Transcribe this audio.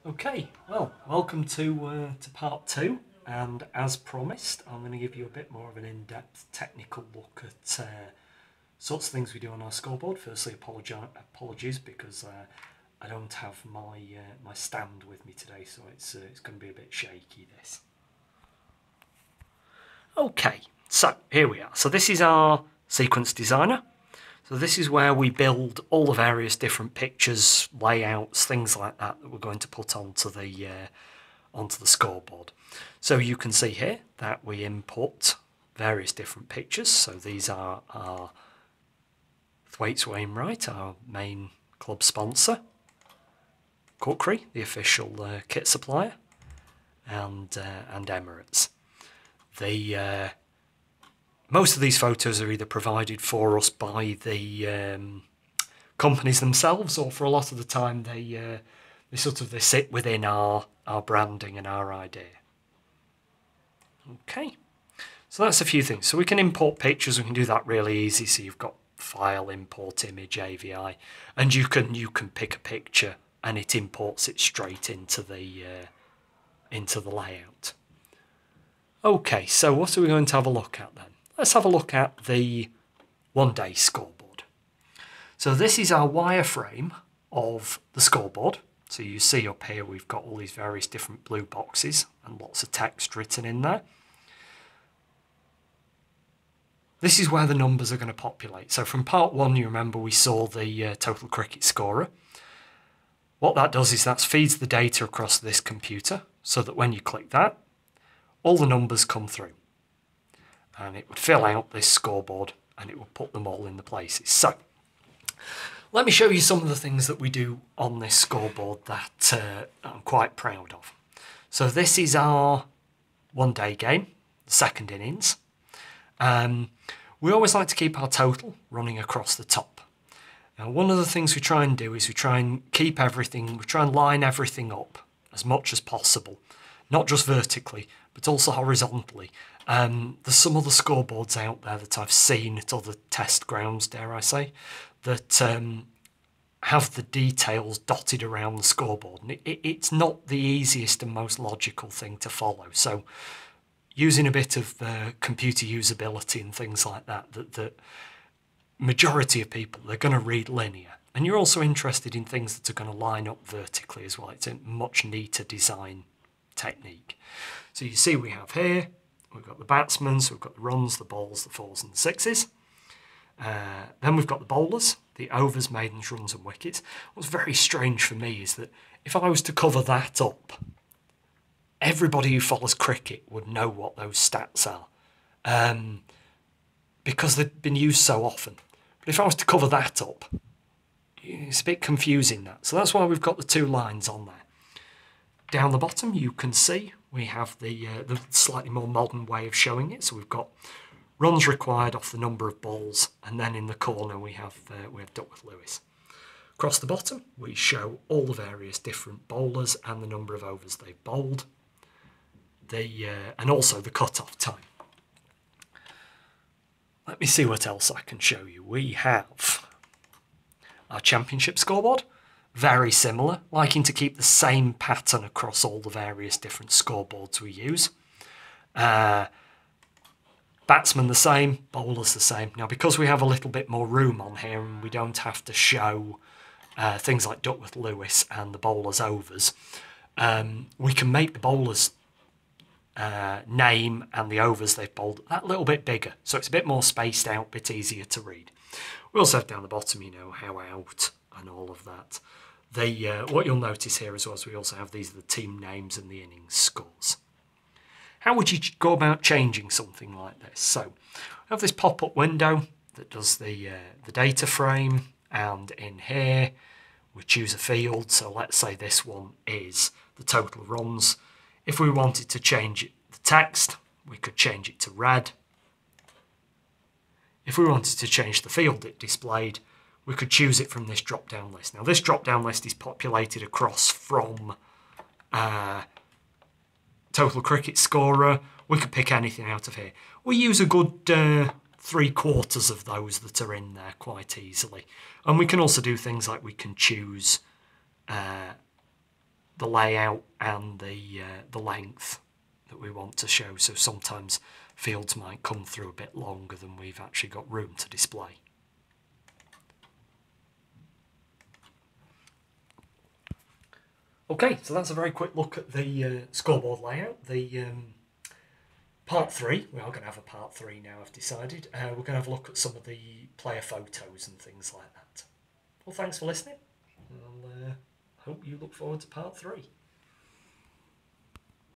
Okay, well, welcome to part two, and as promised, I'm going to give you a bit more of an in-depth technical look at sorts of things we do on our scoreboard. Firstly, apologies because I don't have my my stand with me today, so it's going to be a bit shaky. This. Okay, so here we are. So this is our sequence designer. So this is where we build all the various different pictures, layouts, things like that we're going to put onto the scoreboard. So you can see here that we input various different pictures. So these are our Thwaites Wainwright, our main club sponsor, Kukri, the official kit supplier, and Emirates. Most of these photos are either provided for us by the companies themselves, or for a lot of the time they sit within our branding and our idea. Okay, so that's a few things. So we can import pictures. We can do that really easy. So you've got file, import image, AVI, and you can pick a picture and it imports it straight into the layout. Okay, so what are we going to have a look at then? Let's have a look at the one-day scoreboard. So this is our wireframe of the scoreboard. So you see up here we've got all these various different blue boxes and lots of text written in there. This is where the numbers are going to populate. So from part one, you remember we saw the total cricket scorer. What that does is that feeds the data across this computer so that when you click that, all the numbers come through. And it would fill out this scoreboard and it will put them all in the places. So let me show you some of the things that we do on this scoreboard that I'm quite proud of. So this is our one-day game, the second innings. We always like to keep our total running across the top. Now, one of the things we try and do is we try and keep everything, we try and line everything up as much as possible, not just vertically, but also horizontally. There's some other scoreboards out there that I've seen at other test grounds, dare I say, that have the details dotted around the scoreboard. And it's not the easiest and most logical thing to follow. So using a bit of computer usability and things like that, the majority of people, they're going to read linear. And you're also interested in things that are going to line up vertically as well. It's a much neater design technique. So you see we have here, we've got the batsmen, so we've got the runs, the balls, the fours and the sixes. Then we've got the bowlers, the overs, maidens, runs and wickets. What's very strange for me is that if I was to cover that up, everybody who follows cricket would know what those stats are because they've been used so often. But if I was to cover that up, it's a bit confusing that. So that's why we've got the two lines on there. Down the bottom you can see we have the slightly more modern way of showing it. So we've got runs required off the number of balls, and then in the corner we have Duckworth-Lewis. Across the bottom we show all the various different bowlers and the number of overs they've bowled, and also the cut-off time. Let me see what else I can show you. We have our championship scoreboard. Very similar, liking to keep the same pattern across all the various different scoreboards we use. Batsmen the same, bowlers the same. Now, because we have a little bit more room on here and we don't have to show things like Duckworth-Lewis and the bowlers' overs, we can make the bowlers' name and the overs they've bowled that little bit bigger. So it's a bit more spaced out, a bit easier to read. We also have down the bottom, how out and all of that. What you'll notice here as well is we also have these are the team names and the innings scores. How would you go about changing something like this? So we have this pop-up window that does the data frame, and in here we choose a field. So let's say this one is the total runs. If we wanted to change the text, we could change it to red. If we wanted to change the field it displayed, we could choose it from this drop-down list. Now, this drop-down list is populated across from total cricket scorer. We could pick anything out of here. We use a good 3/4 of those that are in there quite easily. And we can also do things like we can choose the layout and the length that we want to show. So sometimes fields might come through a bit longer than we've actually got room to display. Okay, so that's a very quick look at the scoreboard layout. The part 3, we are going to have a part 3 now, I've decided. We're going to have a look at some of the player photos and things like that. Well, thanks for listening. I'll hope you look forward to part 3.